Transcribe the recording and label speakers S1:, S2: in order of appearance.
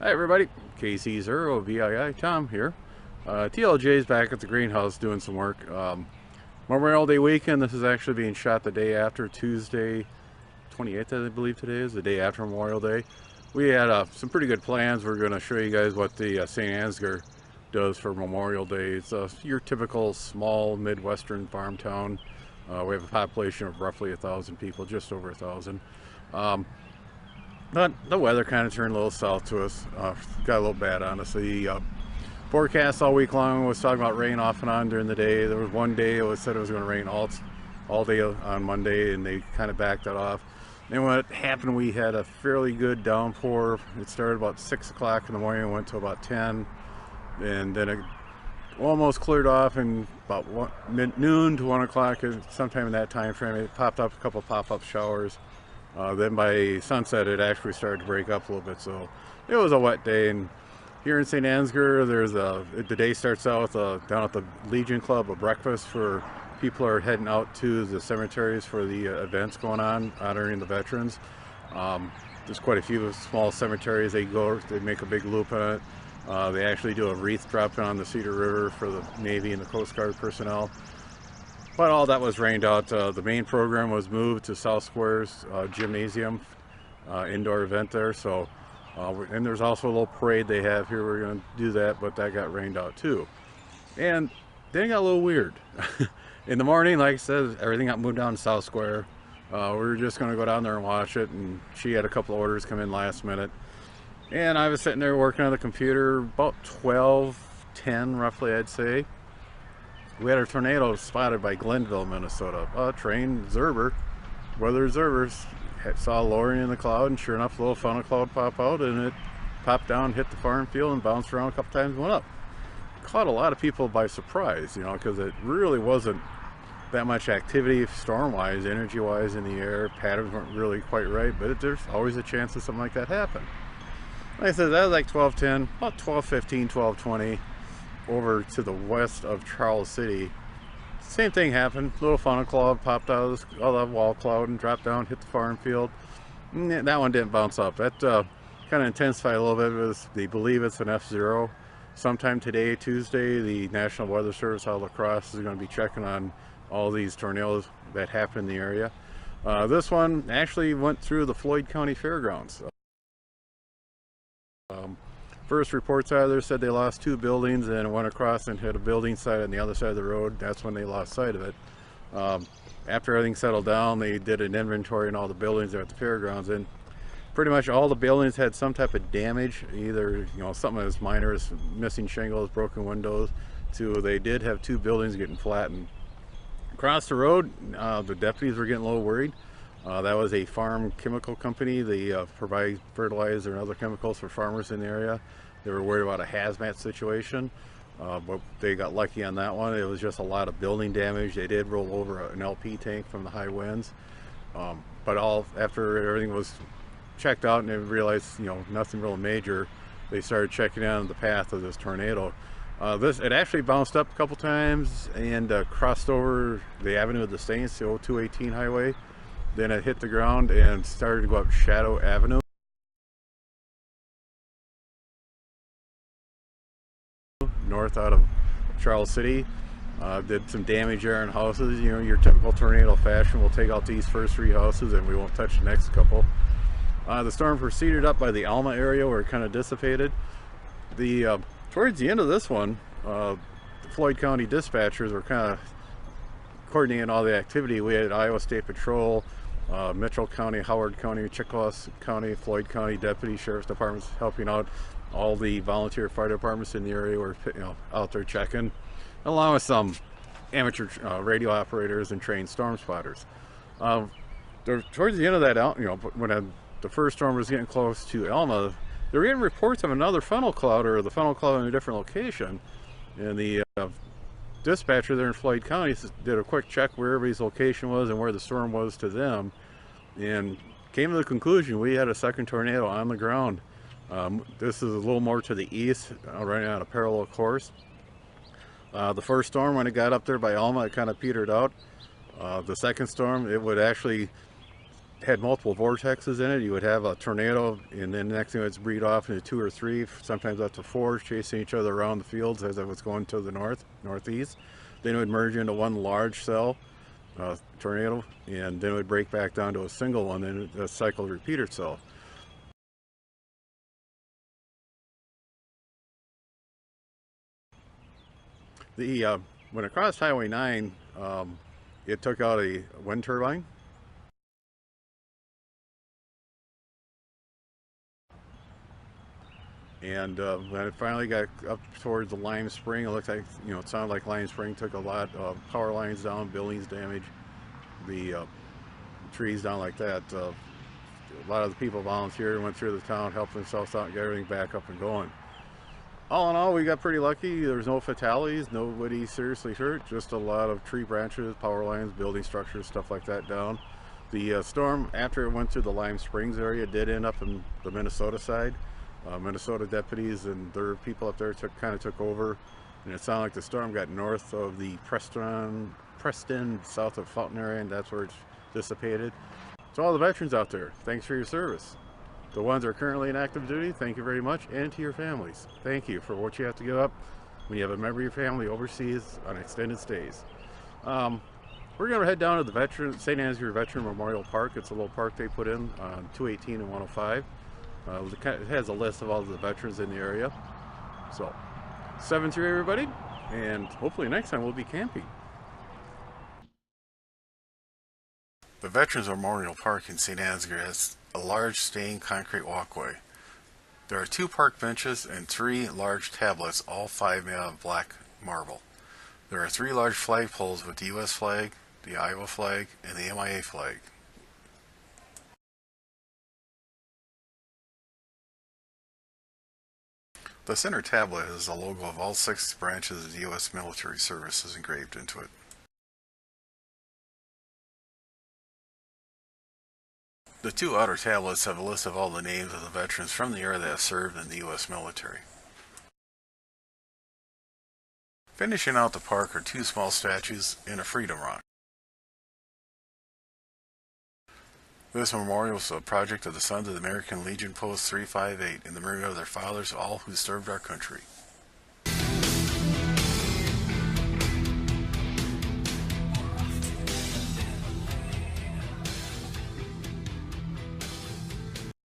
S1: Hi everybody, KC0 VII Tom here. TLJ's back at the greenhouse doing some work. Memorial Day weekend, this is actually being shot the day after Tuesday 28th, I believe today is, the day after Memorial Day. We had some pretty good plans. We're going to show you guys what the St. Ansgar does for Memorial Day. It's your typical small Midwestern farm town. We have a population of roughly 1,000 people, just over 1,000. But the weather kind of turned a little south to us. Got a little bad, honestly. Forecast all week long was talking about rain off and on during the day. There was one day it said it was going to rain all day on Monday, and they kind of backed that off. And what happened, we had a fairly good downpour. It started about 6 o'clock in the morning and went to about 10. And then it almost cleared off, and about noon to 1 o'clock, sometime in that time frame, it popped up a couple pop-up showers. Then by sunset it actually started to break up a little bit, so it was a wet day. And here in St. Ansgar, the day starts out with down at the Legion Club, a breakfast for people who are heading out to the cemeteries for the events going on honoring the veterans. There's quite a few small cemeteries. They make a big loop on it. They actually do a wreath drop-in on the Cedar River for the Navy and the Coast Guard personnel. But all that was rained out. The main program was moved to South Square's gymnasium, indoor event there. So, and there's also a little parade they have here. We're going to do that, but that got rained out too. And then it got a little weird. In the morning, like I said, everything got moved down to South Square. We were just going to go down there and watch it, and she had a couple of orders come in last minute. And I was sitting there working on the computer about 12:10 roughly, I'd say. We had a tornado spotted by Glenville, Minnesota. A trained observer, weather observers, saw lowering in the cloud, and sure enough, a little funnel cloud pop out, and it popped down, hit the farm field, and bounced around a couple times and went up. Caught a lot of people by surprise, you know, because it really wasn't that much activity storm-wise, energy-wise in the air. Patterns weren't really quite right, but there's always a chance of something like that happen. Like I said, that was like 12:10, about 12:15, 12:20. Over to the west of Charles City, same thing happened. Little funnel cloud popped out of the wall cloud and dropped down, hit the farm field. That one didn't bounce up. That kind of intensified a little bit. They believe it's an F0. Sometime today, Tuesday, the National Weather Service out of La Crosse is going to be checking on all these tornadoes that happen in the area. This one actually went through the Floyd County Fairgrounds. First reports out of there said they lost 2 buildings, and it went across and hit a building site on the other side of the road. That's when they lost sight of it. After everything settled down, they did an inventory on all the buildings there at the fairgrounds, and pretty much all the buildings had some type of damage, either something as minor as missing shingles, broken windows, to they did have 2 buildings getting flattened. Across the road, the deputies were getting a little worried. That was a farm chemical company. They provide fertilizer and other chemicals for farmers in the area. They were worried about a hazmat situation, but they got lucky on that one. It was just a lot of building damage. They did roll over an LP tank from the high winds, but after everything was checked out and they realized nothing real major, they started checking on the path of this tornado. It actually bounced up a couple times and crossed over the Avenue of the Saints, the old 218 highway. Then it hit the ground and started to go up Shadow Avenue. North out of Charles City. Did some damage there in houses. Your typical tornado fashion. We'll take out these first 3 houses and we won't touch the next couple. The storm proceeded up by the Alma area where it kind of dissipated. Towards the end of this one, the Floyd County dispatchers were kind of coordinating all the activity. We had Iowa State Patrol, Mitchell County, Howard County, Chickasaw County, Floyd County deputy sheriff's departments helping out. All the volunteer fire departments in the area were out there checking, along with some amateur radio operators and trained storm spotters. Towards the end of that, when the first storm was getting close to Alma, they were getting reports of another funnel cloud, or the funnel cloud in a different location. And the dispatcher there in Floyd County did a quick check where everybody's location was and where the storm was to them, and came to the conclusion we had a second tornado on the ground. This is a little more to the east, running on a parallel course. The first storm, when it got up there by Alma, it kind of petered out. The second storm, it would actually had multiple vortexes in it. You would have a tornado, and then the next thing it would breed off into 2 or 3, sometimes up to 4, chasing each other around the fields as it was going to the northeast. Then it would merge into one large cell tornado, and then it would break back down to a single one, and the cycle would repeat itself. When it crossed Highway 9, it took out a wind turbine. And when it finally got up towards the Lime Spring, it looked like, it sounded like Lime Spring took a lot of power lines down, buildings damaged, the trees down like that. A lot of the people volunteered, went through the town, helped themselves out, and get everything back up and going. All in all, we got pretty lucky. There was no fatalities, nobody seriously hurt, just a lot of tree branches, power lines, building structures, stuff like that down. The storm, after it went through the Lime Springs area, did end up in the Minnesota side. Minnesota deputies and their people up there kind of took over, and it sounded like the storm got north of the Preston, south of Fountain area, and that's where it dissipated. So all the veterans out there, thanks for your service. The ones that are currently in active duty, thank you very much, and to your families, thank you for what you have to give up when you have a member of your family overseas on extended stays. We're going to head down to the St. Ansgar Veteran Memorial Park. It's a little park they put in on 218 and 105. It has a list of all the veterans in the area. So, 7-3 everybody, and hopefully next time we'll be camping. The Veterans Memorial Park in St. Ansgar has a large stained concrete walkway. There are 2 park benches and 3 large tablets, all 5 made out of black marble. There are 3 large flagpoles with the U.S. flag, the Iowa flag, and the MIA flag. The center tablet has the logo of all 6 branches of the U.S. military services engraved into it. The 2 outer tablets have a list of all the names of the veterans from the era that have served in the U.S. military. Finishing out the park are 2 small statues and a Freedom Rock. This memorial is a project of the Sons of the American Legion Post 358 in the memory of their fathers, all who served our country.